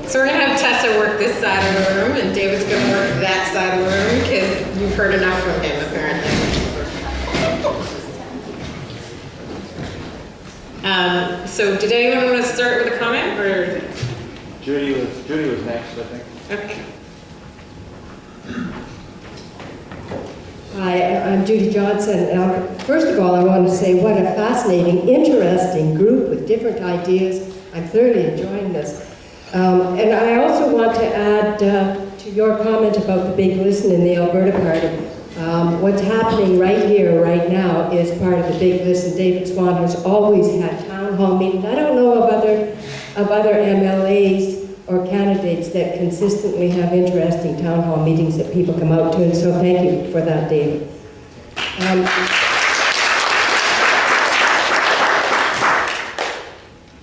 So we're gonna have Tessa work this side of the room, and David's gonna work that side of the room, because you've heard enough from him, apparently. So did anyone want to start with a comment, or? Judy was next, I think. Okay. Hi, I'm Judy Johnson. First of all, I want to say what a fascinating, interesting group with different ideas. I'm thoroughly enjoying this. And I also want to add to your comment about the big listen in the Alberta Party. What's happening right here, right now, is part of the big listen. David Swann has always had town hall meetings. I don't know of other MLAs or candidates that consistently have interesting town hall meetings that people come out to, and so thank you for that, David.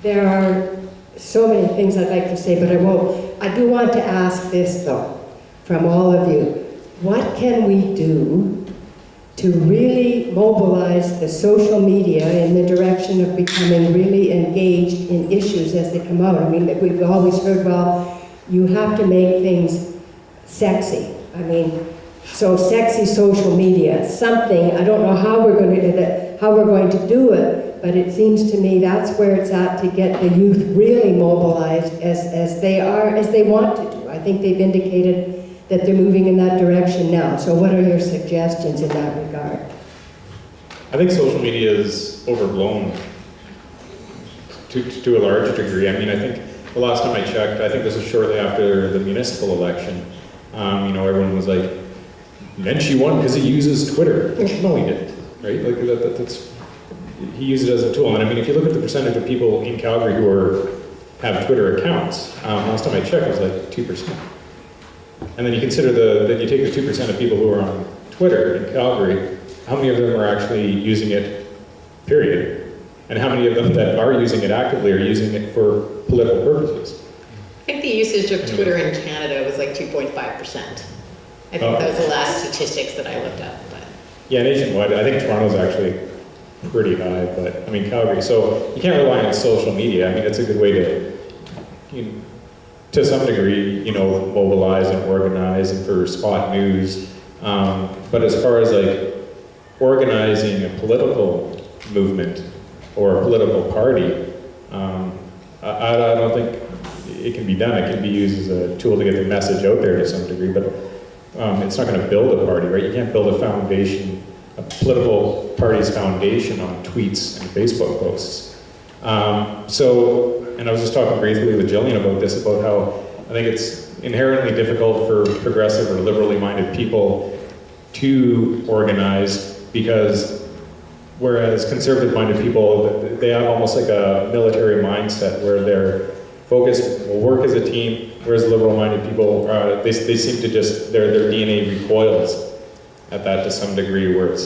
There are so many things I'd like to say, but I won't. I do want to ask this, though, from all of you. What can we do to really mobilize the social media in the direction of becoming really engaged in issues as they come out? I mean, we've always heard, well, you have to make things sexy. I mean, so sexy social media, something, I don't know how we're going to do it, but it seems to me that's where it's at to get the youth really mobilized as they want to do. I think they've indicated that they're moving in that direction now. So what are your suggestions in that regard? I think social media is overblown to a large degree. I mean, I think the last time I checked, I think this was shortly after the municipal election, everyone was like, Menchie won because he uses Twitter. No, he didn't, right? Like that's he used it as a tool. And I mean, if you look at the percentage of people in Calgary who have Twitter accounts, last time I checked, it was like 2%. And then you consider that you take the 2% of people who are on Twitter in Calgary, how many of them are actually using it, period? And how many of them that are using it actively are using it for political purposes? I think the usage of Twitter in Canada was like 2.5%. I think that was the last statistics that I looked up. But. Yeah, nationwide, I think Toronto's actually pretty high, but I mean Calgary. So you can't rely on social media. I mean, it's a good way to some degree, mobilize and organize and for spot news. But as far as like organizing a political movement or a political party, I don't think it can be done. It can be used as a tool to get the message out there to some degree, but it's not going to build a party, right? You can't build a foundation, a political party's foundation on tweets and Facebook posts. And I was just talking briefly with Gillian about this, about how I think it's inherently difficult for progressive or liberally minded people to organize, because whereas conservative minded people, they have almost like a military mindset where they're focused, will work as a team, whereas liberal minded people, they seem to just, their DNA recoils at that to some degree, where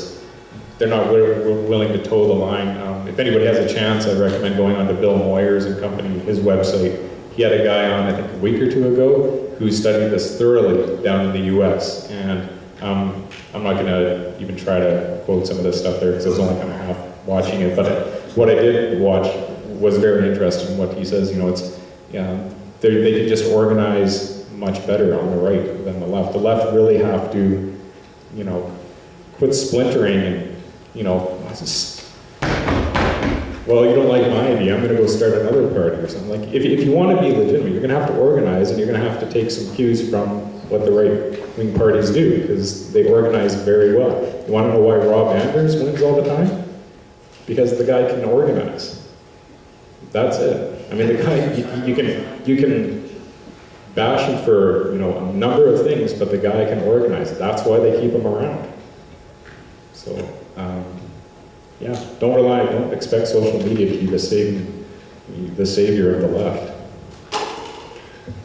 they're not willing to toe the line. If anybody has a chance, I'd recommend going on to Bill Moyers and company, his website. He had a guy on, I think, a week or two ago, who studied this thoroughly down in the US. And I'm not going to even try to quote some of this stuff there, because I was only kind of half watching it. But what I did watch was very interesting. What he says, they can just organize much better on the right than the left. The left really have to, quit splintering and, well, you don't like my idea, I'm going to go start another party or something. Like, if you want to be legitimate, you're going to have to organize, and you're going to have to take some cues from what the right-wing parties do, because they organize very well. You want to know why Rob Anders wins all the time? Because the guy can organize. That's it. I mean, the guy, you can bash him for a number of things, but the guy can organize. That's why they keep him around. So, don't expect social media to be the savior of the left.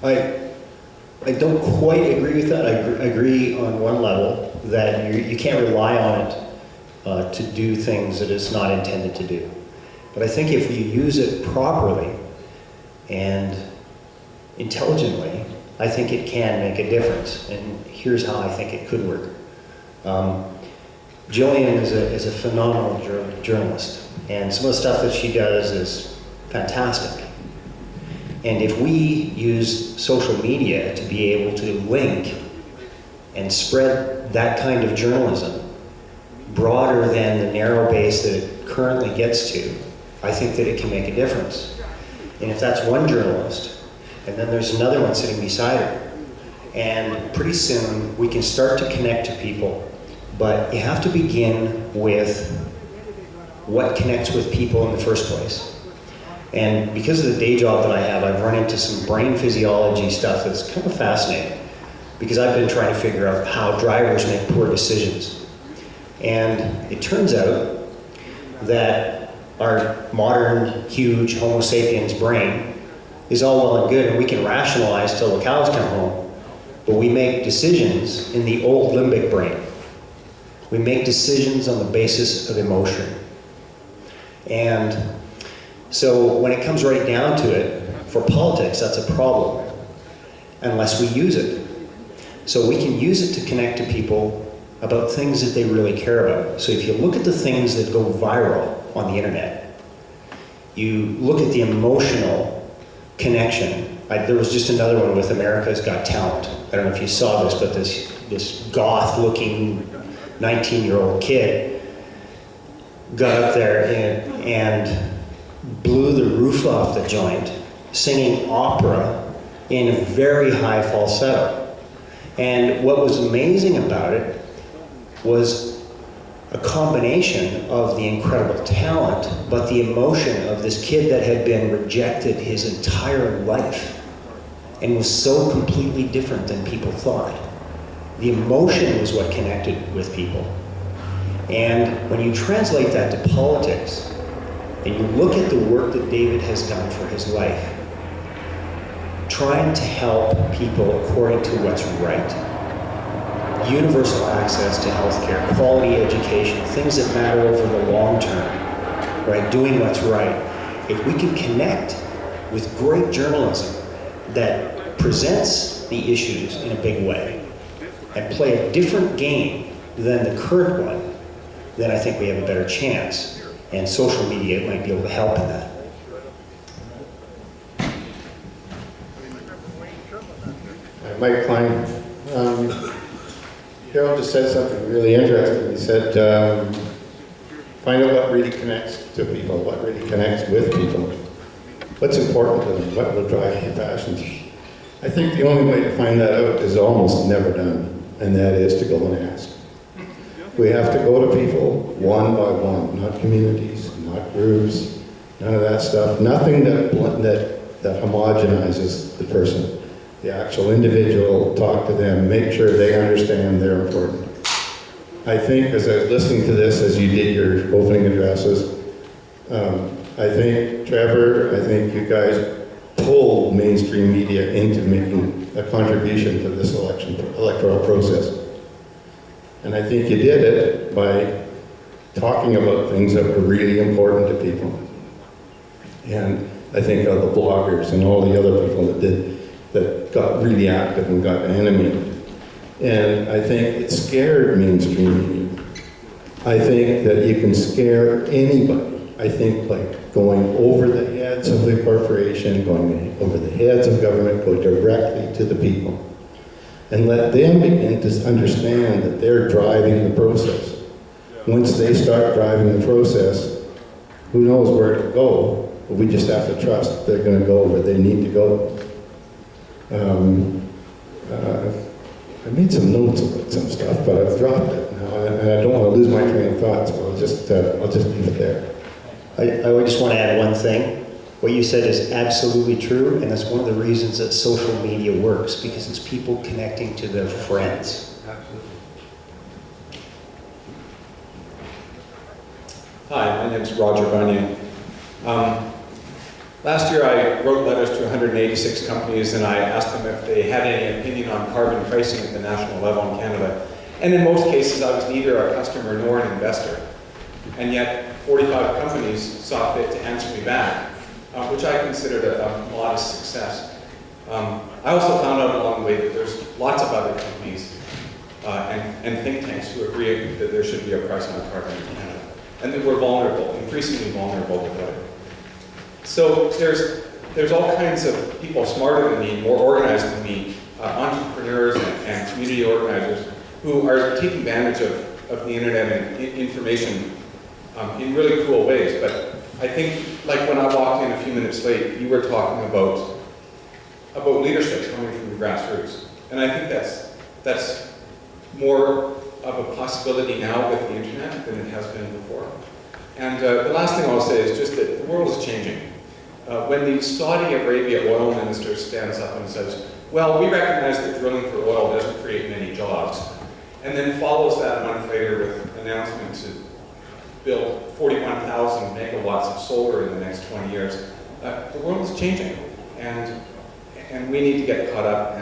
I don't quite agree with that. I agree on one level that you can't rely on it to do things that it's not intended to do. But I think if you use it properly and intelligently, I think it can make a difference. And here's how I think it could work. Gillian is a phenomenal journalist, and some of the stuff that she does is fantastic. And if we use social media to be able to link and spread that kind of journalism broader than the narrow base that it currently gets to, I think that it can make a difference. And if that's one journalist, and then there's another one sitting beside her, and pretty soon we can start to connect to people. But you have to begin with what connects with people in the first place. And because of the day job that I have, I've run into some brain physiology stuff that's kind of fascinating, because I've been trying to figure out how drivers make poor decisions. And it turns out that our modern, huge Homo sapiens brain is all well and good, and we can rationalize till the cows come home, but we make decisions in the old limbic brain. We make decisions on the basis of emotion. And so when it comes right down to it, for politics, that's a problem, unless we use it. So we can use it to connect to people about things that they really care about. So if you look at the things that go viral on the internet, you look at the emotional connection. There was just another one with America's Got Talent. I don't know if you saw this, but this goth-looking 19-year-old kid got up there and blew the roof off the joint, singing opera in a very high falsetto. And what was amazing about it was a combination of the incredible talent, but the emotion of this kid that had been rejected his entire life and was so completely different than people thought. The emotion was what connected with people. And when you translate that to politics, and you look at the work that David has done for his life, trying to help people according to what's right, universal access to healthcare, quality education, things that matter over the long term, right? Doing what's right. If we can connect with great journalism that presents the issues in a big way and play a different game than the current one, then I think we have a better chance. And social media might be able to help in that. Mike Klein. Darrel just said something really interesting. He said, find out what really connects to people, what really connects with people. What's important to them, what will drive their passions. I think the only way to find that out is almost never done, and that is to go and ask. We have to go to people one by one, not communities, not groups, none of that stuff. Nothing that homogenizes the person. The actual individual, talk to them, make sure they understand they're important. I think as I was listening to this, as you did your opening addresses, I think, Trevor, I think you guys pulled mainstream media into making a contribution to this electoral process. And I think you did it by talking about things that were really important to people. And I think of the bloggers and all the other people that got really active and got animated. And I think it scared mainstream media. I think that you can scare anybody. I think like going over the heads of the corporation, going over the heads of government, go directly to the people. And let them begin to understand that they're driving the process. Once they start driving the process, who knows where it'll go, but we just have to trust that they're going to go where they need to go. I made some notes about some stuff, but I've dropped it now, and I don't want to lose my train of thought, so I'll just leave it there. I would just want to add one thing. What you said is absolutely true, and that's one of the reasons that social media works, because it's people connecting to their friends. Absolutely. Hi, my name is Roger Bunyan. Last year I wrote letters to 186 companies and I asked them if they had any opinion on carbon pricing at the national level in Canada. And in most cases I was neither a customer nor an investor. And yet 45 companies saw fit to answer me back, which I considered a modest success. I also found out along the way that there's lots of other companies and think tanks who agree that there should be a price on carbon in Canada. And that we're vulnerable, increasingly vulnerable without it. So there's there's all kinds of people smarter than me, more organized than me, entrepreneurs and community organizers who are taking advantage of the internet and information in really cool ways. But I think, like when I walked in a few minutes late, you were talking about leadership coming from the grassroots. And I think that's more of a possibility now with the internet than it has been before. And the last thing I'll say is just that the world is changing. When the Saudi Arabia oil minister stands up and says, well, we recognize that drilling for oil doesn't create many jobs, and then follows that a month later with an announcement to build 41,000 megawatts of solar in the next 20 years, the world is changing. And we need to get caught up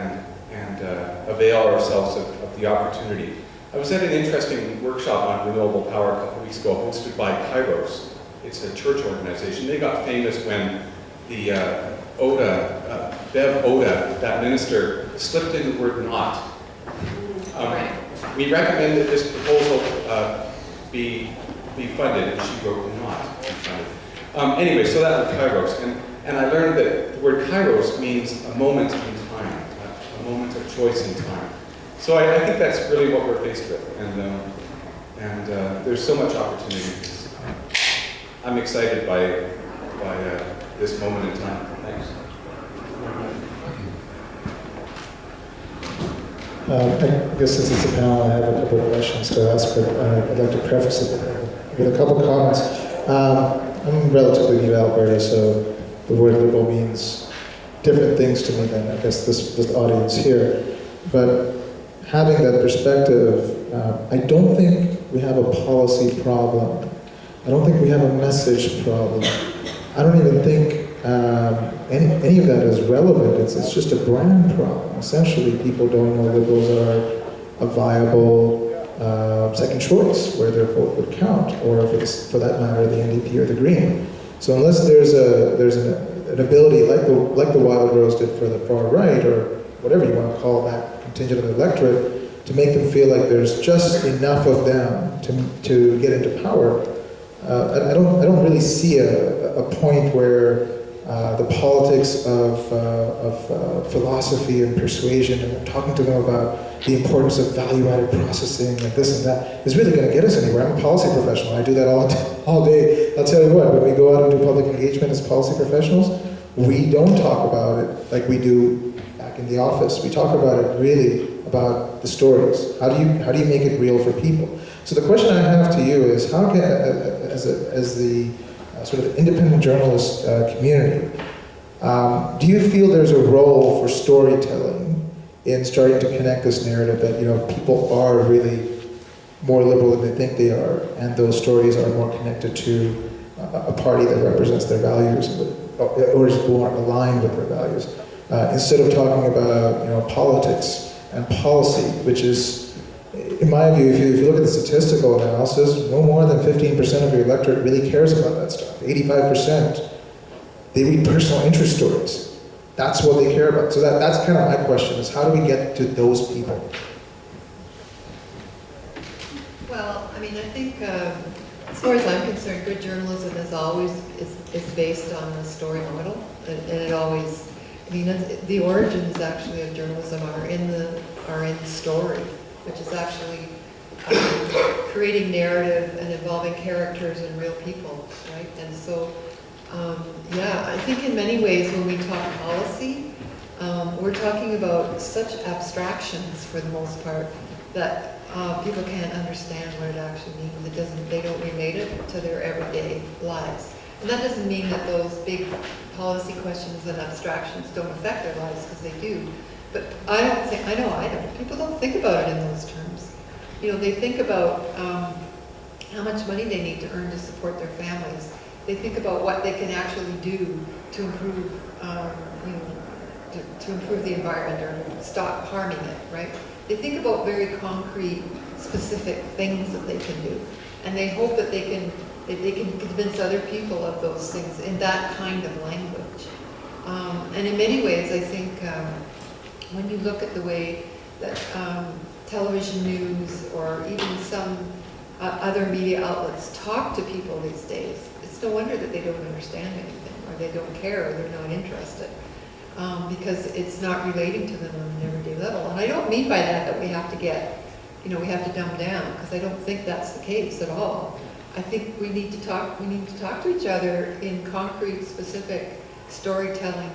and avail ourselves of the opportunity. I was at an interesting workshop on renewable power a couple of weeks ago, hosted by Kairos. It's a church organization. They got famous when the Bev Oda, that minister, slipped in the word not. We recommend that this proposal be funded, and she wrote not be funded. Anyway, so that was Kairos. And I learned that the word Kairos means a moment in time, a moment of choice in time. So I think that's really what we're faced with, and there's so much opportunity. I'm excited by this moment in time. Thanks. I guess since it's a panel, I have a couple of questions to ask, but I'd like to preface it with a couple of comments. I'm relatively new to Alberta, so the word liberal means different things to me than I guess this audience here. But having that perspective, I don't think we have a policy problem. I don't think we have a message problem. I don't even think any of that is relevant. It's just a brand problem. Essentially, people don't know liberals are a viable second choice where their vote would count, or for that matter, the NDP or the Green. So unless there's an ability like the Wild Rose did for the far right, or whatever you want to call that contingent of the electorate, to make them feel like there's just enough of them to get into power, I don't really see a point where the politics of philosophy and persuasion and talking to them about the importance of value-added processing and this and that is really going to get us anywhere. I'm a policy professional. I do that all day. I'll tell you what, when we go out and do public engagement as policy professionals, we don't talk about it like we do back in the office. We talk about it really about the stories. How do you make it real for people? So the question I have to you is, how can, as the sort of independent journalist community, do you feel there's a role for storytelling in starting to connect this narrative that people are really more liberal than they think they are, and those stories are more connected to a party that represents their values or is more aligned with their values, instead of talking about politics and policy, which is, in my view, if you look at the statistical analysis, no more than 15% of your electorate really cares about that stuff. 85%, they read personal interest stories. That's what they care about. So that's kind of my question, is how do we get to those people? Well, I mean, I think, as far as I'm concerned, good journalism is always is based on the story model, and it always, I mean, the origins actually of journalism are in the story, which is actually creating narrative and involving characters and real people, right? And so, yeah, I think in many ways when we talk policy, we're talking about such abstractions for the most part that people can't understand what it actually means. They don't relate it to their everyday lives. And that doesn't mean that those big policy questions and abstractions don't affect their lives, because they do. But I don't. People don't think about it in those terms. They think about how much money they need to earn to support their families. They think about what they can actually do to improve, to improve the environment or stop harming it, right? They think about very concrete, specific things that they can do, and they hope that they can convince other people of those things in that kind of language. And in many ways, I think when you look at the way that television news or even some other media outlets talk to people these days, it's no wonder that they don't understand anything, or they don't care, or they're not interested. Because it's not relating to them on an everyday level. And I don't mean by that we have to get, we have to dumb down, because I don't think that's the case at all. I think we need to talk to each other in concrete, specific storytelling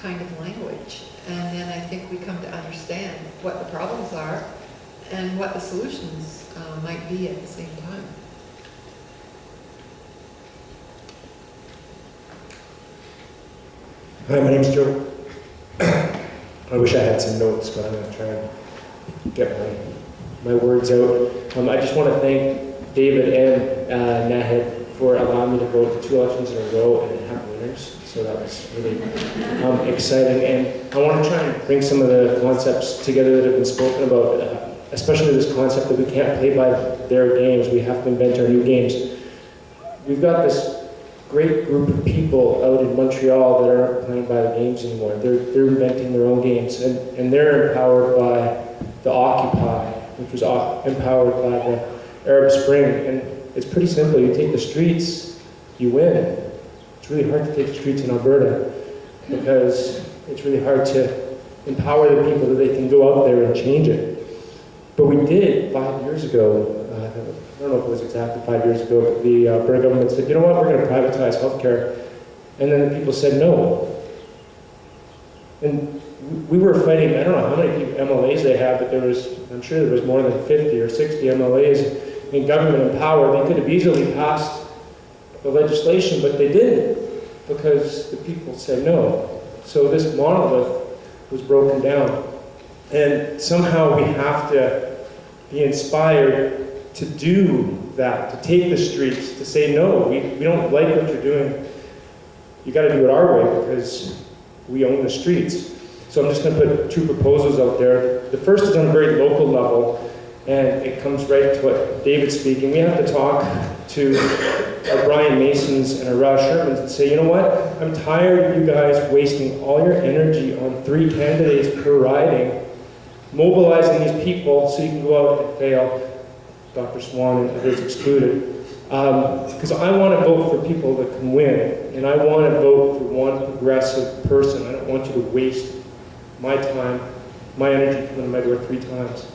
kind of language. And then I think we come to understand what the problems are and what the solutions might be at the same time. Hi, my name's Joe. I wish I had some notes, but I'm going to try and get my words out. I just want to thank David and Nahed for allowing me to vote 2 elections in a row and have winners. So that was really exciting. And I want to try and bring some of the concepts together that have been spoken about, especially this concept that we can't play by their games. We have to invent our new games. We've got this great group of people out in Montreal that aren't playing by the games anymore. They're inventing their own games, and they're empowered by the Occupy, which was empowered by the Arab Spring. And it's pretty simple. You take the streets, you win. It's really hard to take the streets in Alberta because it's really hard to empower the people that they can go out there and change it. But we did 5 years ago. I don't know if it was exactly 5 years ago, but the Alberta government said, you know what, we're going to privatize healthcare. And then the people said no. And we were fighting, I don't know how many MLAs they had, but I'm sure there was more than 50 or 60 MLAs in government and power. They could have easily passed the legislation, but they didn't because the people said no. So this monolith was broken down. And somehow we have to be inspired to do that, to take the streets, to say, no, we don't like what you're doing. You got to do it our way because we own the streets. So I'm just going to put 2 proposals out there. The first is on a very local level, and it comes right to what David's speaking. We have to talk to our Brian Masons and our Ross Shermans and say, you know what? I'm tired of you guys wasting all your energy on 3 candidates per riding, mobilizing these people so you can go out and fail. Dr. Swann and others excluded. Because I want to vote for people that can win, and I want to vote for one progressive person. I don't want you to waste my time, my energy coming to my door 3 times.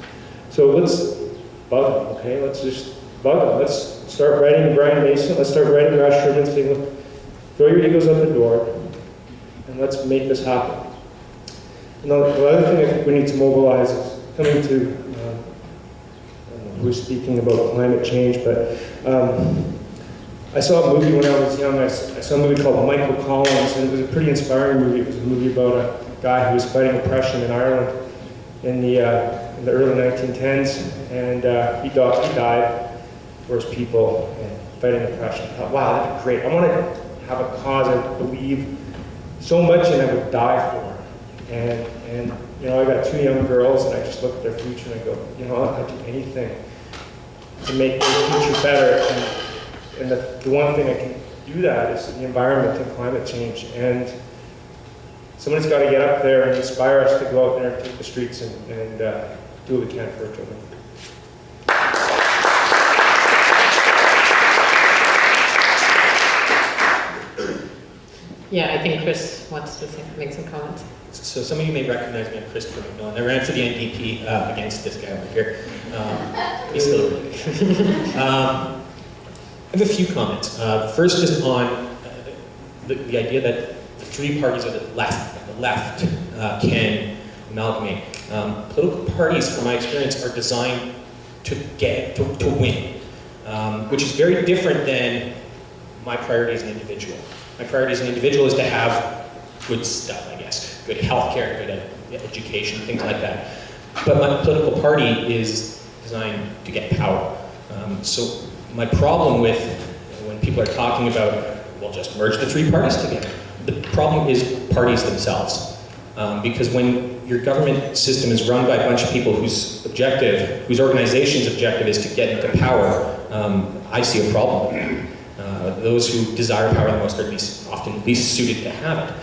So let's bug them, okay? Let's just bug them. Let's start writing Brian Mason. Let's start writing Ross Sherman, saying, look, throw your egos out the door, and let's make this happen. And the other thing I think we need to mobilize is coming to who was speaking about climate change, but I saw a movie when I was young. I saw a movie called Michael Collins, and it was a pretty inspiring movie. It was a movie about a guy who was fighting oppression in Ireland in the early 1910s, and he died for his people and fighting oppression. I thought, wow, that'd be great. I want to have a cause I believe so much in I would die for. And I got 2 young girls, and I just look at their future and I go, I'd do anything to make their future better. And the one thing I can do that is the environment and climate change. And somebody's got to get up there and inspire us to go out there and take the streets and do what we can for our children. Yeah, I think Chris wants to make some comments. So some of you may recognize me. I'm Christopher McMillan. I ran for the NDP against this guy over here. He's still really good. I have a few comments. First is on the idea that the 3 parties of the left can amalgamate. Political parties, from my experience, are designed to win, which is very different than my priority as an individual. My priority as an individual is to have good stuff, I guess. Good healthcare, good education, things like that. But my political party is designed to get power. So my problem with when people are talking about, well, just merge the 3 parties together, the problem is parties themselves. Because when your government system is run by a bunch of people whose organization's objective is to get into power, I see a problem with that. Those who desire power the most are often least suited to have it.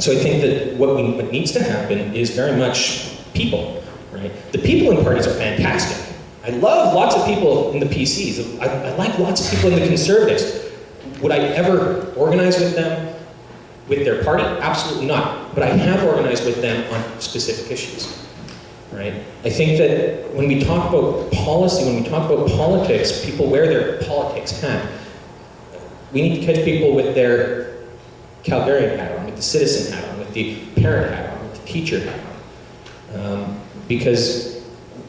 So I think that what needs to happen is very much people, right? The people in parties are fantastic. I love lots of people in the PCs. I like lots of people in the Conservatives. Would I ever organize with them, with their party? Absolutely not. But I have organized with them on specific issues. Right? I think that when we talk about policy, when we talk about politics, people wear their politics hat. We need to catch people with their Calgarian hat on, with the citizen hat on, with the parent hat on, with the teacher hat on. Because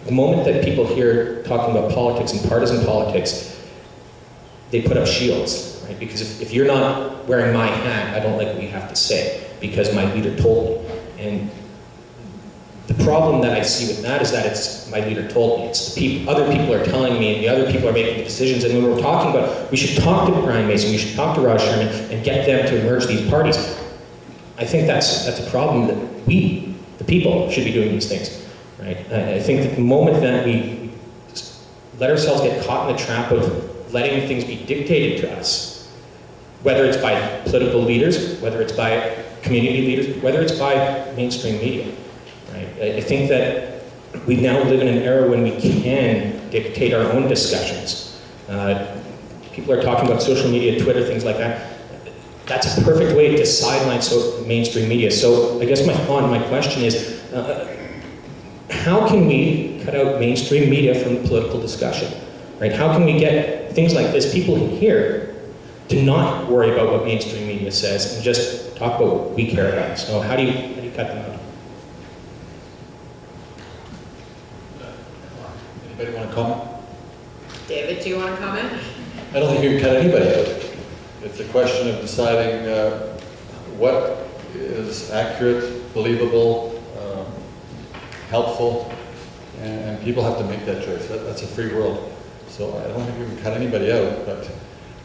the moment that people hear talking about politics and partisan politics, they put up shields, right? Because if you're not wearing my hat, I don't like what you have to say, because my leader told me. And the problem that I see with that is that it's my leader told me. It's the other people are telling me, and the other people are making the decisions. And when we're talking about, we should talk to Brian Mason, we should talk to Raj Sherman, and get them to merge these parties. I think that's a problem that we, the people, should be doing these things, right? I think that the moment that we just let ourselves get caught in the trap of letting things be dictated to us, whether it's by political leaders, whether it's by community leaders, whether it's by mainstream media. Right? I think that we now live in an era when we can dictate our own discussions. People are talking about social media, Twitter, things like that. That's a perfect way to sideline mainstream media. So I guess my question is, how can we cut out mainstream media from the political discussion? Right? How can we get things like this, people here, to not worry about what mainstream media says and just talk about what we care about? So how do you cut them out? Anybody want to comment? David, do you want to comment? I don't think you can cut anybody out. It's a question of deciding what is accurate, believable, helpful, and people have to make that choice. That's a free world. So I don't think you can cut anybody out, but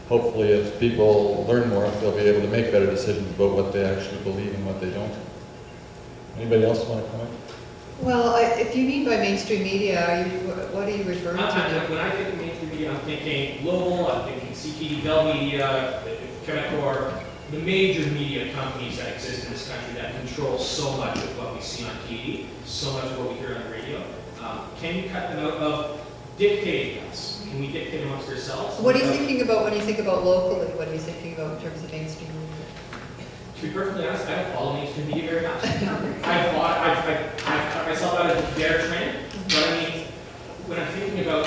hopefully if people learn more, they'll be able to make better decisions about what they actually believe and what they don't. Anybody else want to comment? Well, if you mean by mainstream media, what are you referring to? When I think of mainstream media, I'm thinking global, I'm thinking CTV, Bell Media, Quebecor, the major media companies that exist in this country that control so much of what we see on TV, so much of what we hear on the radio. Can you cut them out of dictating us? Can we dictate amongst ourselves? What are you thinking about when you think about locally? What are you thinking about in terms of mainstream media? To be perfectly honest, I don't follow mainstream media very much. I've cut myself out of their trend, but I mean, when I'm thinking about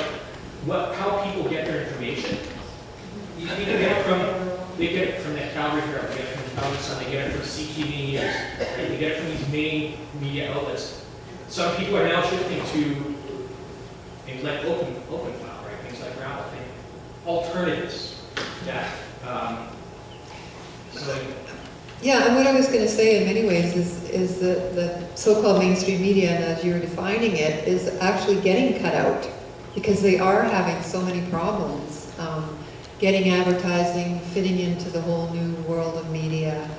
how people get their information, they get it from the Calgary Herald, they get it from the Townhall Sun, they get it from CTV News, they get it from these main media outlets. Some people are now shifting to things like Openfile, right? Things like Rowledge, alternatives to that. Yeah, and what I was going to say in many ways is that the so-called mainstream media, and as you were defining it, is actually getting cut out because they are having so many problems getting advertising, fitting into the whole new world of media.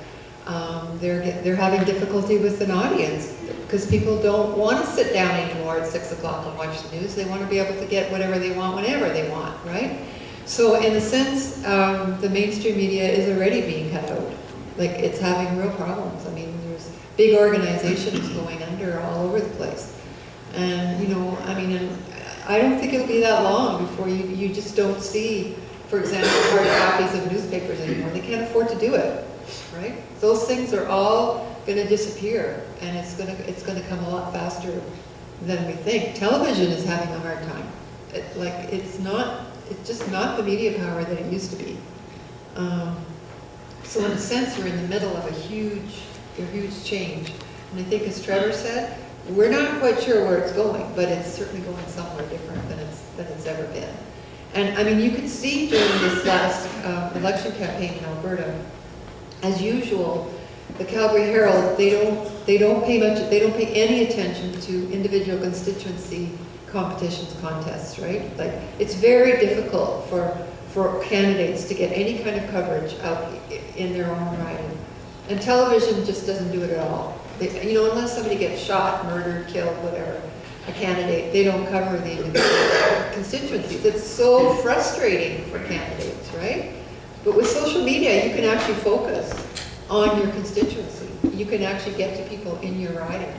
They're having difficulty with an audience because people don't want to sit down anymore at 6 o'clock and watch the news. They want to be able to get whatever they want whenever they want, right? So in a sense, the mainstream media is already being cut out. Like, it's having real problems. I mean, there's big organizations going under all over the place. And, you know, I mean, and I don't think it'll be that long before you just don't see, for example, hard copies of newspapers anymore. They can't afford to do it, right? Those things are all going to disappear, and it's going to come a lot faster than we think. Television is having a hard time. It's just not the media power that it used to be. So in a sense, we're in the middle of a huge change. And I think, as Trevor said, we're not quite sure where it's going, but it's certainly going somewhere different than it's ever been. And I mean, you could see during this last election campaign in Alberta, as usual, the Calgary Herald, they don't pay any attention to individual constituency competitions, contests, right? Like, it's very difficult for candidates to get any kind of coverage out in their own riding. And television just doesn't do it at all. Unless somebody gets shot, murdered, killed, whatever, a candidate, they don't cover the individual constituencies. It's so frustrating for candidates, right? But with social media, you can actually focus on your constituency. You can actually get to people in your riding.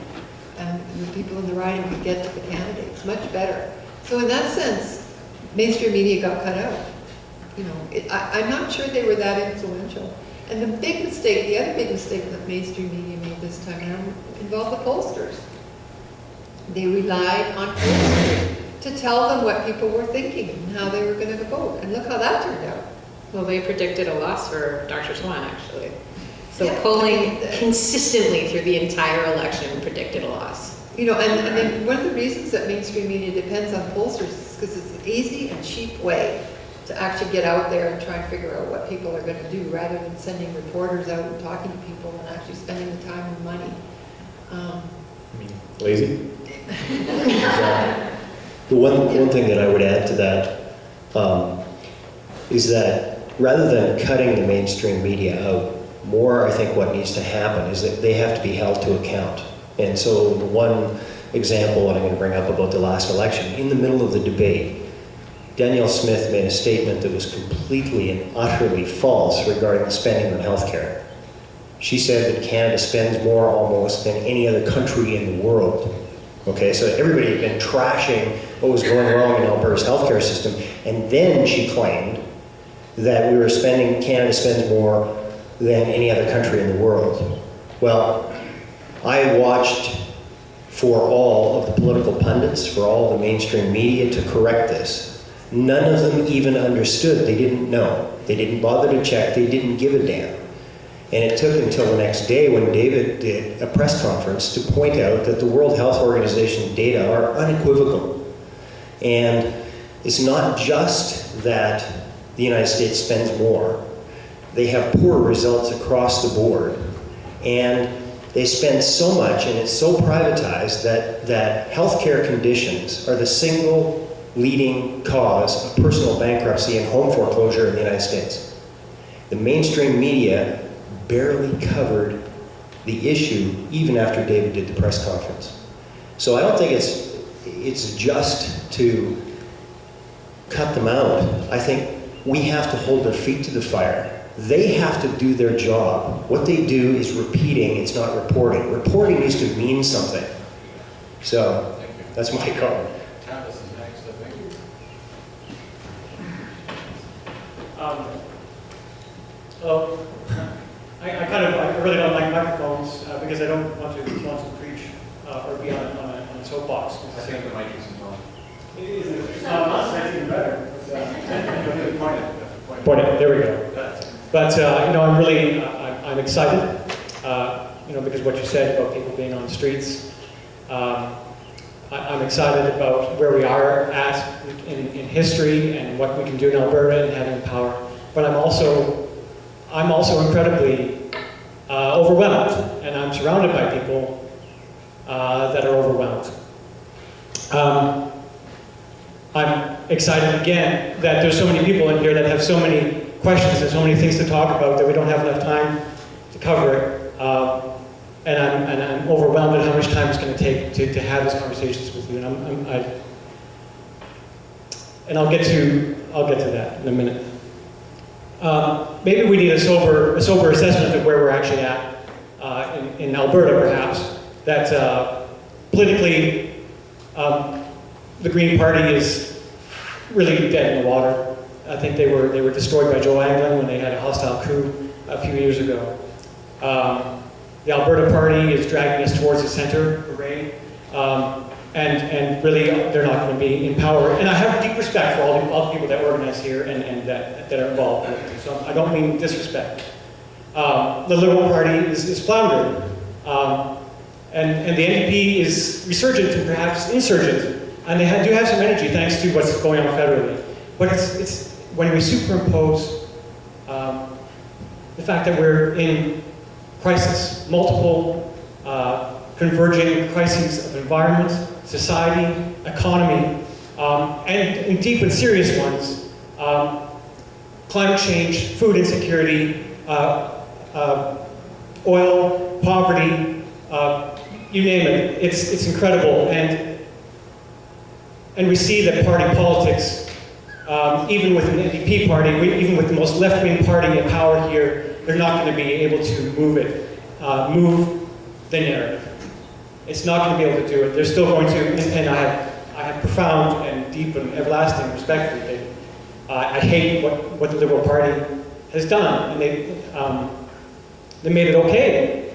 And the people in the riding can get to the candidates much better. So in that sense, mainstream media got cut out. you know, I'm not sure they were that influential. And the big mistake, the other big mistake that mainstream media made this time around involved the pollsters. They relied on pollsters to tell them what people were thinking and how they were going to vote. And look how that turned out. Well, they predicted a loss for Dr. Swann, actually. So Yeah, polling I mean, consistently through the entire election predicted a loss. You know, and I mean, one of the reasons that mainstream media depends on pollsters is because it's an easy and cheap way to actually get out there and try and figure out what people are going to do, rather than sending reporters out and talking to people and actually spending the time and money. Lazy? The one thing that I would add to that is that rather than cutting the mainstream media out, more I think what needs to happen is that they have to be held to account. And so the one example that I'm going to bring up about the last election, in the middle of the debate, Danielle Smith made a statement that was completely and utterly false regarding the spending on healthcare. She said that Canada spends more almost than any other country in the world. Okay, so everybody had been trashing what was going wrong in Alberta's healthcare system, and then she claimed that Canada spends more than any other country in the world. Well, I watched for all of the political pundits, for all the mainstream media to correct this. None of them even understood. They didn't know. They didn't bother to check. They didn't give a damn. And it took until the next day when David did a press conference to point out that the World Health Organization data are unequivocal. And it's not just that the United States spends more. They have poor results across the board. And they spend so much, and it's so privatized that healthcare conditions are the single leading cause of personal bankruptcy and home foreclosure in the United States. The mainstream media barely covered the issue even after David did the press conference. So I don't think it's just to cut them out. I think we have to hold their feet to the fire. They have to do their job. What they do is repeating, it's not reporting. Reporting needs to mean something. So that's my comment. I really don't like microphones because I don't want to preach or be on a soapbox. I think the mic isn't on. It's even better. Point it. There we go. But I'm really I'm excited. Because what you said about people being on the streets. I'm excited about where we are at in history and what we can do in Alberta and having power. But I'm also incredibly overwhelmed, and I'm surrounded by people that are overwhelmed. I'm excited again that there's so many people in here that have so many questions and so many things to talk about that we don't have enough time to cover it. And I'm overwhelmed at how much time it's going to take to have these conversations with you. And I'll get to that in a minute. Maybe we need a sober assessment of where we're actually at in Alberta, perhaps. That politically, the Green Party is really dead in the water. I think they were destroyed by Joe Anglin when they had a hostile coup a few years ago. The Alberta Party is dragging us towards the center, hooray. And really, they're not going to be in power. And I have deep respect for all the people that organize here and that are involved. So I don't mean disrespect. The Liberal Party is floundering. And the NDP is resurgent and perhaps insurgent. And they do have some energy thanks to what's going on federally. But it's when we superimpose the fact that we're in crisis, multiple converging crises of environment, society, economy, and deep and serious ones, climate change, food insecurity, oil, poverty, you name it. It's incredible. And we see that party politics, even with an NDP party, even with the most left-wing party in power here, they're not going to be able to move the narrative. It's not going to be able to do it. They're still going to, and I have profound and deep and everlasting respect for David. I hate what the Liberal Party has done, and they made it okay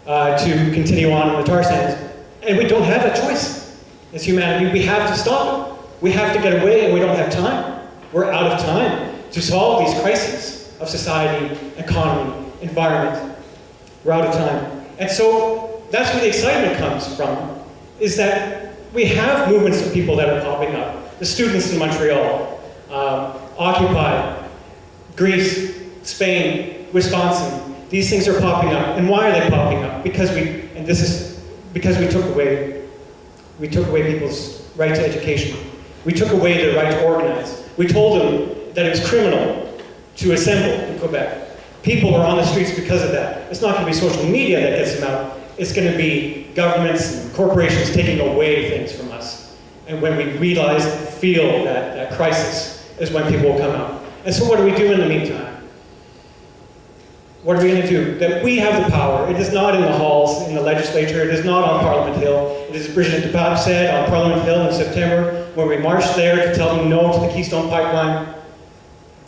to continue on in the tar sands, and we don't have a choice as humanity. We have to stop it. We have to get away, and we don't have time. We're out of time to solve these crises of society, economy, environment. We're out of time. And so that's where the excitement comes from, is that we have movements of people that are popping up. The students in Montreal, Occupy, Greece, Spain, Wisconsin. These things are popping up. And why are they popping up? Because we took away people's right to education. We took away their right to organize. We told them that it was criminal to assemble in Quebec. People are on the streets because of that. It's not going to be social media that gets them out. It's going to be governments and corporations taking away things from us. And when we realize and feel that crisis is when people will come out. And so what do we do in the meantime? What are we going to do? That we have the power. It is not in the halls, in the legislature. It is not on Parliament Hill. It is, as Brigitte de Pape said, on Parliament Hill in September, when we marched there to tell them no to the Keystone Pipeline.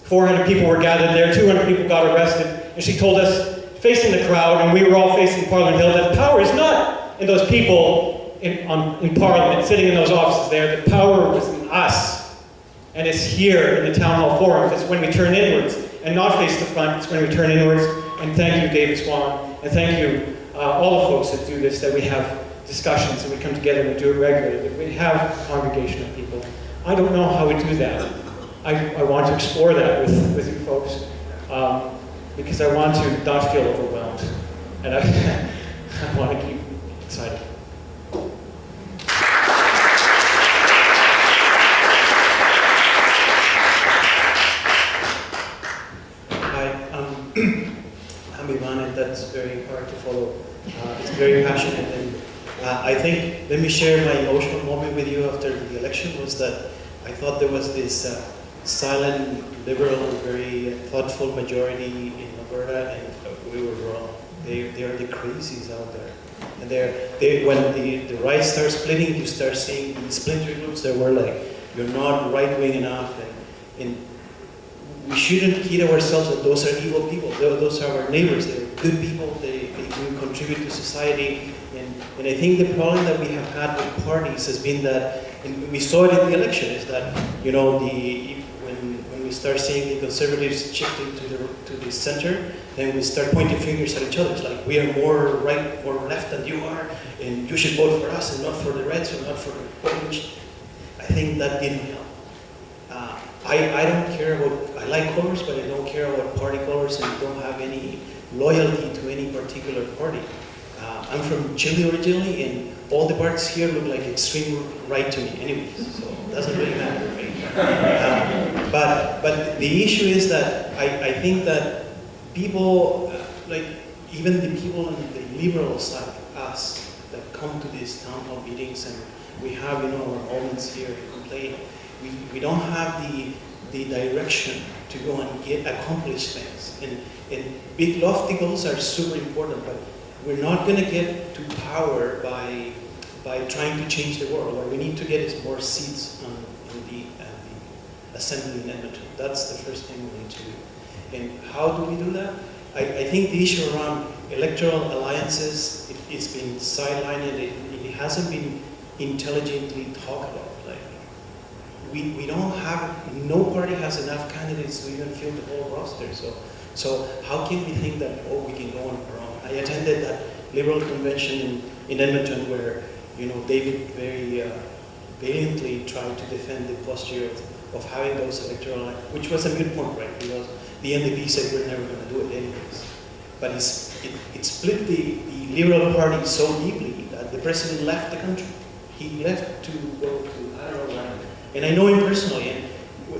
400 people were gathered there. 200 people got arrested. And she told us, facing the crowd, and we were all facing Parliament Hill, that power is not in those people in Parliament, sitting in those offices there. The power was in us. And it's here in the Townhall forums. It's when we turn inwards and not face the front. It's when we turn inwards. And thank you, David Swann, and thank you, all the folks that do this, that we have discussions and we come together and we do it regularly, that we have a congregation of people. I don't know how we do that. I want to explore that with you folks, because I want to not feel overwhelmed, and I want to keep excited. And that's very hard to follow. It's very passionate, and I think, let me share my emotional moment with you after the election, was that I thought there was this silent, liberal, very thoughtful majority in Alberta, and we were wrong. They are the crazies out there. And when the right starts splitting, you start seeing these splinter groups that were like, you're not right-wing enough, and we shouldn't kid ourselves that those are evil people. Those are our neighbors. They're good people. They do contribute to society. And I think the problem that we have had with parties has been that, and we saw it in the election, is that, you know, when we start seeing the conservatives shifting to the center, then we start pointing fingers at each other. It's like, we are more right or left than you are, and you should vote for us and not for the Reds or not for the Orange. I think that didn't help. I don't care about, I like colors, but I don't care about party colors, and I don't have any loyalty to any particular party. I'm from Chile originally, and all the parties here look like extreme right to me anyways, so it doesn't really matter, right? But the issue is that I think that people, like even the people on the liberal side, us, that come to these town hall meetings, and we have, you know, our moments here to complain, we don't have the direction to go and accomplish things. And big lofty goals are super important, but we're not going to get to power by trying to change the world. What we need to get is more seats in the assembly in Edmonton. That's the first thing we need to do. And how do we do that? I think the issue around electoral alliances, it's been sidelined, and it hasn't been intelligently talked about. Like, we don't have, no party has enough candidates to even fill the whole roster. So how can we think that, oh, we can go on our own? I attended that Liberal convention in Edmonton where, you know, David very valiantly tried to defend the posture of having those electoral, which was a good point, right? Because the NDP said we're never going to do it anyways. But it split the Liberal Party so deeply that the president left the country. He left to go to, I don't know where. And I know him personally. And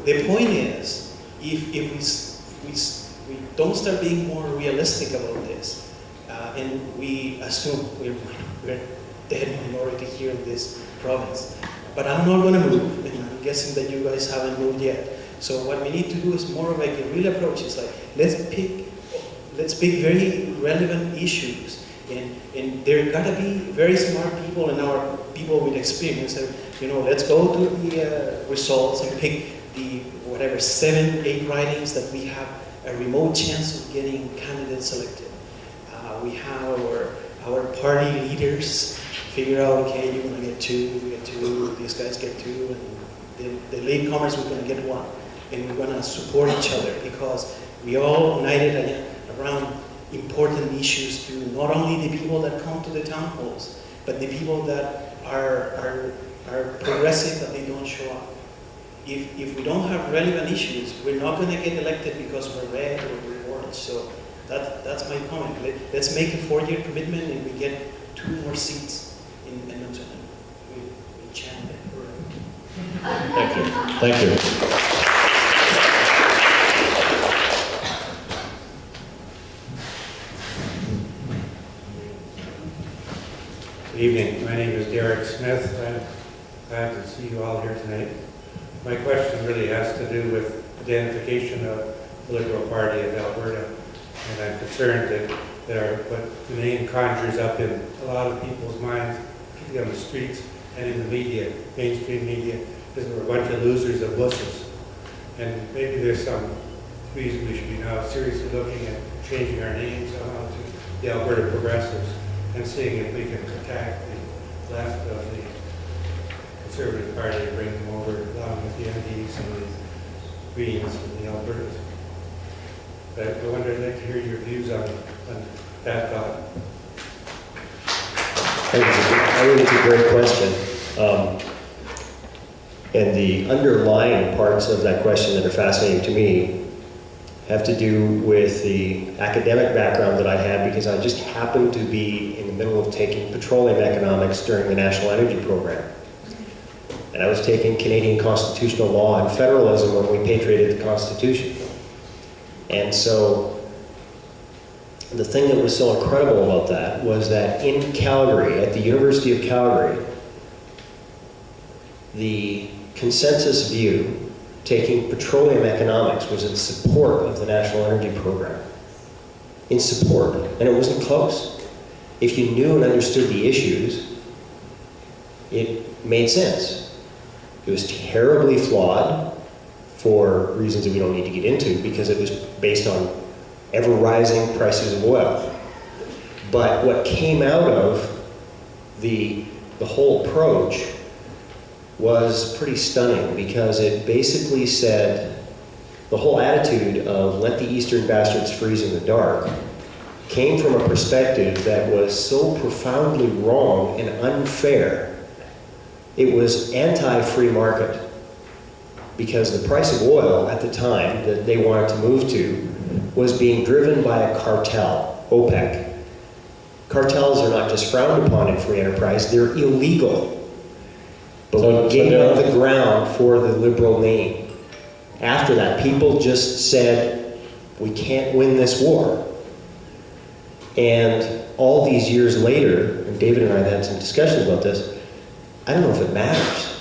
the point is, if we don't start being more realistic about this, and we assume we're dead minority here in this province. But I'm not going to move, and I'm guessing that you guys haven't moved yet. So what we need to do is more of like a real approach. It's like, let's pick very relevant issues, and there gotta be very smart people and our people with experience. And, you know, let's go to the results and pick whatever, 7, 8 ridings that we have a remote chance of getting candidates selected. We have our party leaders figure out, okay, you're gonna get 2, we get 2, these guys get 2, and the latecomers, we're gonna get 1. And we're gonna support each other because we all united around important issues to not only the people that come to the town halls, but the people that are progressive, that they don't show up. If we don't have relevant issues, we're not going to get elected because we're red or we're orange. So that's my comment. Let's make a 4-year commitment and we get 2 more seats in Edmonton. We chant it forever. Thank you. Thank you. Good evening. My name is Derek Smith. I'm glad to see you all here tonight. My question really has to do with identification of the Liberal Party of Alberta. And I'm concerned that what the name conjures up in a lot of people's minds, particularly on the streets and in the media, mainstream media, is we're a bunch of losers of wusses. And maybe there's some reason we should be now seriously looking at changing our names somehow to the Alberta Progressives and seeing if we can attack the left of the Conservative Party and bring them over along with the MPs and the Greens and the Albertas. But I wonder, I'd like to hear your views on that thought. I think it's a great question. And the underlying parts of that question that are fascinating to me have to do with the academic background that I had, because I just happened to be in the middle of taking petroleum economics during the National Energy Program. And I was taking Canadian constitutional law and federalism when we patriated the Constitution. And so the thing that was so incredible about that was that in Calgary, at the University of Calgary, the consensus view taking petroleum economics was in support of the National Energy Program. In support, and it wasn't close. If you knew and understood the issues, it made sense. It was terribly flawed for reasons that we don't need to get into, because it was based on ever-rising prices of oil. But what came out of the whole approach was pretty stunning, because it basically said, the whole attitude of let the Eastern bastards freeze in the dark came from a perspective that was so profoundly wrong and unfair. It was anti-free market, because the price of oil at the time that they wanted to move to was being driven by a cartel, OPEC. Cartels are not just frowned upon in free enterprise, they're illegal. But we gave up the ground for the Liberal name. After that, people just said, we can't win this war. And all these years later, and David and I have had some discussions about this, I don't know if it matters.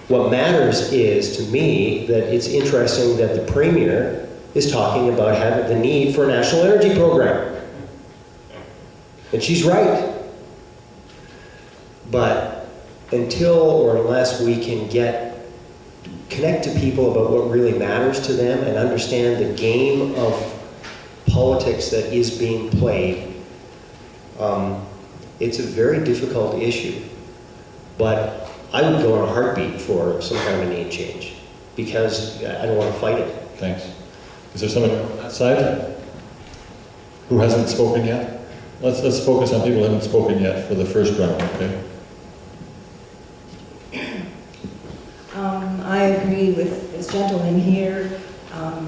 What matters is, to me, that it's interesting that the Premier is talking about having the need for a national energy program. And she's right. But until or unless we can connect to people about what really matters to them and understand the game of politics that is being played, it's a very difficult issue. But I would go in a heartbeat for some kind of a name change, because I don't want to fight it. Thanks. Is there someone on that side who hasn't spoken yet? Let's focus on people who haven't spoken yet for the first round, okay? I agree with this gentleman here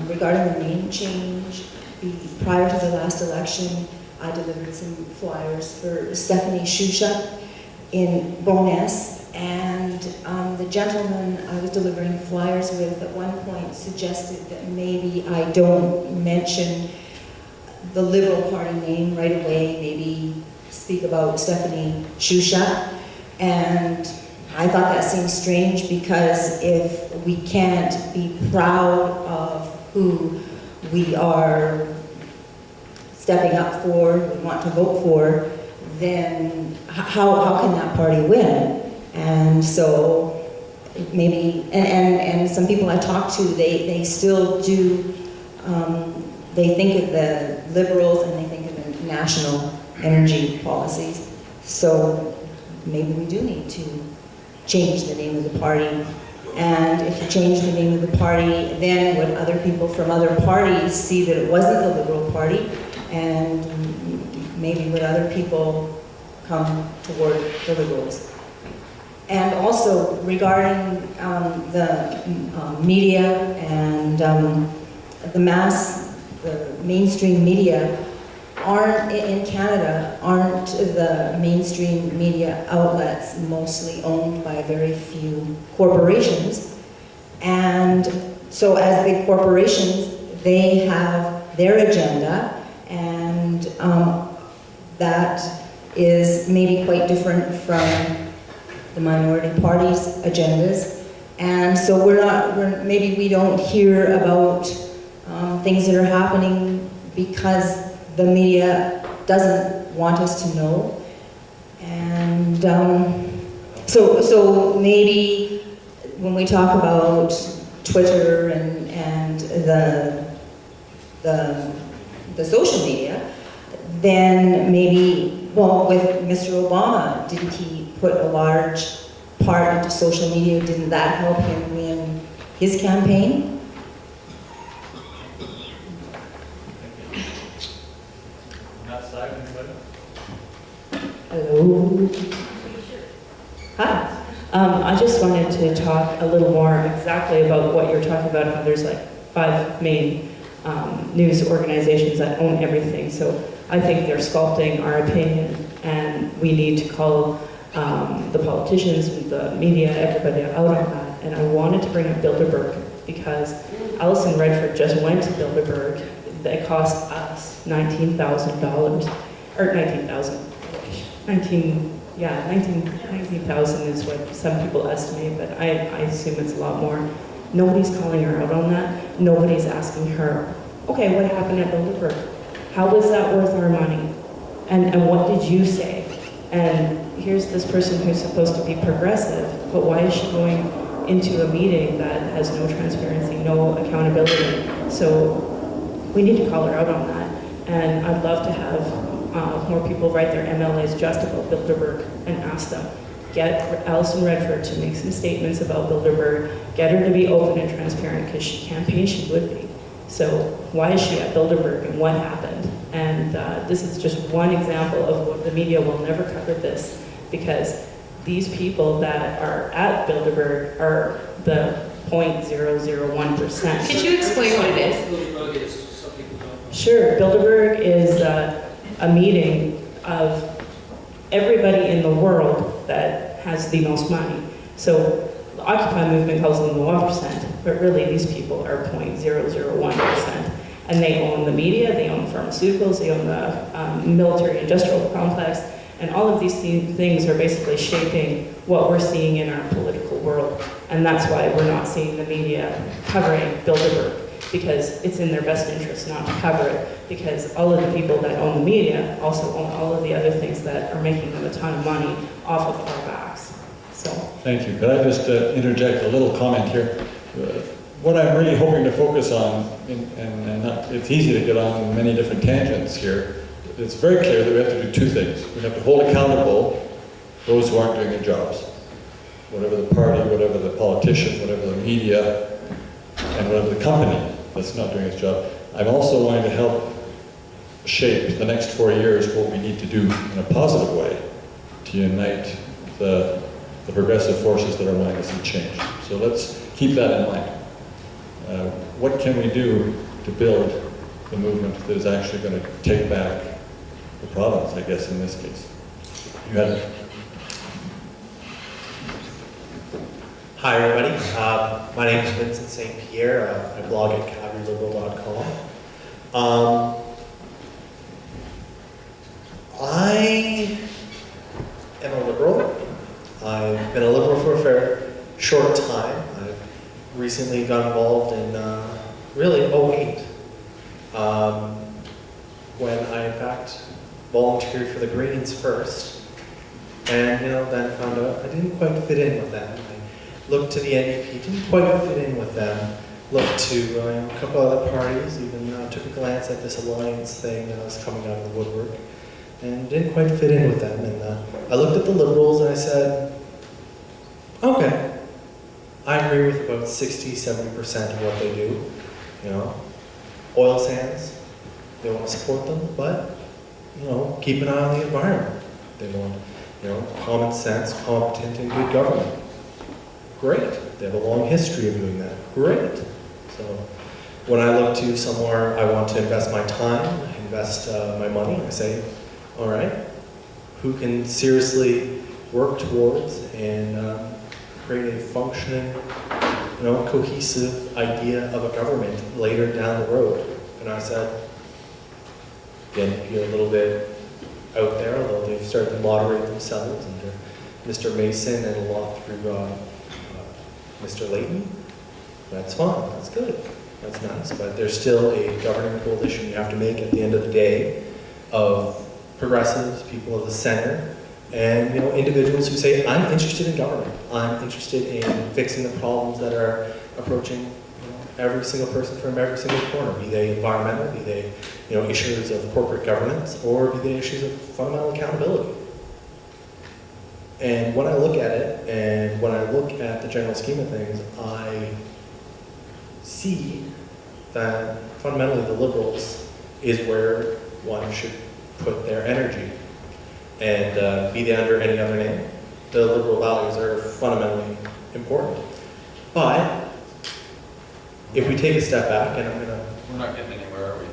regarding the name change. Prior to the last election, I delivered some flyers for Stephanie Shusha in Boness, and the gentleman I was delivering flyers with at one point suggested that maybe I don't mention the Liberal Party name right away, maybe speak about Stephanie Shusha. And I thought that seemed strange, because if we can't be proud of who we are stepping up for, we want to vote for, then how can that party win? And so maybe, and some people I talk to, they still do, they think of the Liberals and they think of the national energy policies. So maybe we do need to change the name of the party. And if you change the name of the party, then would other people from other parties see that it wasn't the Liberal Party? And maybe would other people come toward the Liberals? And also regarding the media and the mainstream media, in Canada, aren't the mainstream media outlets mostly owned by very few corporations? And so as big corporations, they have their agenda, and that is maybe quite different from the minority party's agendas. And so maybe we don't hear about things that are happening because the media doesn't want us to know. And so maybe when we talk about Twitter and the social media, then maybe, well, with Mr. Obama, didn't he put a large part into social media? Didn't that help him win his campaign? Hello. Hi. I just wanted to talk a little more exactly about what you're talking about, how there's like 5 main news organizations that own everything. So I think they're sculpting our opinion, and we need to call the politicians, the media, everybody out on that. And I wanted to bring up Bilderberg because Alison Redford just went to Bilderberg. It cost us $19,000, or 19,000 is what some people estimate, but I assume it's a lot more. Nobody's calling her out on that. Nobody's asking her, okay, what happened at Bilderberg? How was that worth our money? And what did you say? And here's this person who's supposed to be progressive, but why is she going into a meeting that has no transparency, no accountability? So we need to call her out on that. And I'd love to have more people write their MLAs just about Bilderberg and ask them. Get Alison Redford to make some statements about Bilderberg, get her to be open and transparent, because she campaigned she would be. So why is she at Bilderberg and what happened? And this is just one example of what the media will never cover this, because these people that are at Bilderberg are the 0.001%. Could you explain what it is? Sure. Bilderberg is a meeting of everybody in the world that has the most money. So the Occupy movement calls them the 1%, but really these people are 0.001%. And they own the media, they own pharmaceuticals, they own the military industrial complex, and all of these things are basically shaping what we're seeing in our political world. And that's why we're not seeing the media covering Bilderberg, because it's in their best interest not to cover it, because all of the people that own the media also own all of the other things that are making them a ton of money off of our backs. So. Thank you. Could I just interject a little comment here? What I'm really hoping to focus on, it's easy to get on many different tangents here. It's very clear that we have to do 2 things. We have to hold accountable those who aren't doing their jobs, whatever the party, whatever the politician, whatever the media, and whatever the company that's not doing its job. I'm also wanting to help shape the next 4 years what we need to do in a positive way to unite the progressive forces that are wanting to see change. So let's keep that in mind. What can we do to build the movement that is actually going to take back the province, I guess, in this case? You had it. Hi, everybody. My name is Vincent St. Pierre. I blog at calgaryliberal.com. I am a liberal. I've been a liberal for a fair short time. I've recently got involved in really 08, when I in fact volunteered for the Greens first, and then found out I didn't quite fit in with them. looked to the NDP, didn't quite fit in with them. Looked to a couple other parties, even took a glance at this alliance thing that was coming out of the woodwork, and didn't quite fit in with them. And I looked at the Liberals and I said, okay, I agree with about 60-70% of what they do. You know, oil sands, they want to support them, but keep an eye on the environment. They want, common sense, competent, and good government. Great. They have a long history of doing that. Great. So when I look to somewhere I want to invest my time, invest my money, I say, all right, who can seriously work towards and create a functioning, cohesive idea of a government later down the road? And I said, again, you're a little bit out there, although they've started to moderate themselves under Mr. Mason and a lot through Mr. Layton. That's fine, that's good, that's nice, but there's still a governing coalition you have to make at the end of the day of progressives, people of the center, and individuals who say, I'm interested in government. I'm interested in fixing the problems that are approaching every single person from every single corner, be they environmental, be they issues of corporate governance, or be they issues of fundamental accountability. And when I look at it, and when I look at the general scheme of things, I see that fundamentally the Liberals is where one should put their energy. And be they under any other name, the Liberal values are fundamentally important. But if we take a step back, and We're not getting anywhere, are we?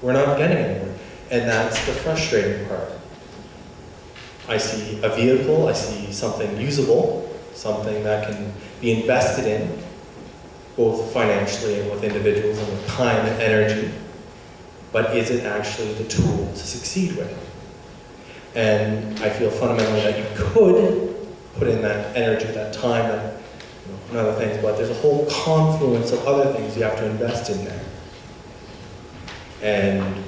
we're not getting anywhere. And that's the frustrating part. I see a vehicle, I see something usable, something that can be invested in, both financially and with individuals and with time and energy. But is it actually the tool to succeed with? And I feel fundamentally that you could put in that energy, that time, and other things, but there's a whole confluence of other things you have to invest in there. And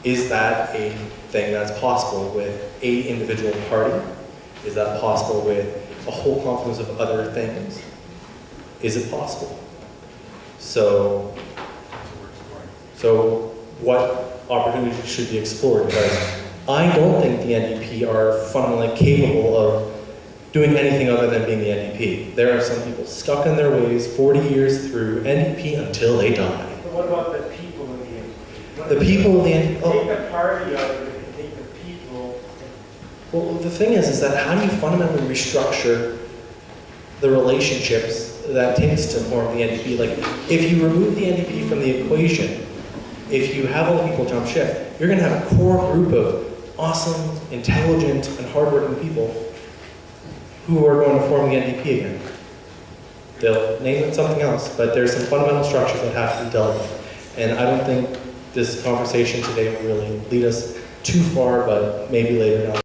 is that a thing that's possible with a individual party? Is that possible with a whole confluence of other things? Is it possible? So what opportunities should be explored? Because I don't think the NDP are fundamentally capable of doing anything other than being the NDP. There are some people stuck in their ways 40 years through NDP until they die. But what about the people of the NDP? The people of the NDP? Take the party out of it and take the people. Well, the thing is that how do you fundamentally restructure the relationships that it takes to form the NDP? Like, if you remove the NDP from the equation, if you have all the people jump ship, you're going to have a core group of awesome, intelligent, and hardworking people who are going to form the NDP again. They'll name it something else, but there's some fundamental structures that have to be dealt with. And I don't think this conversation today will really lead us too far, but maybe later down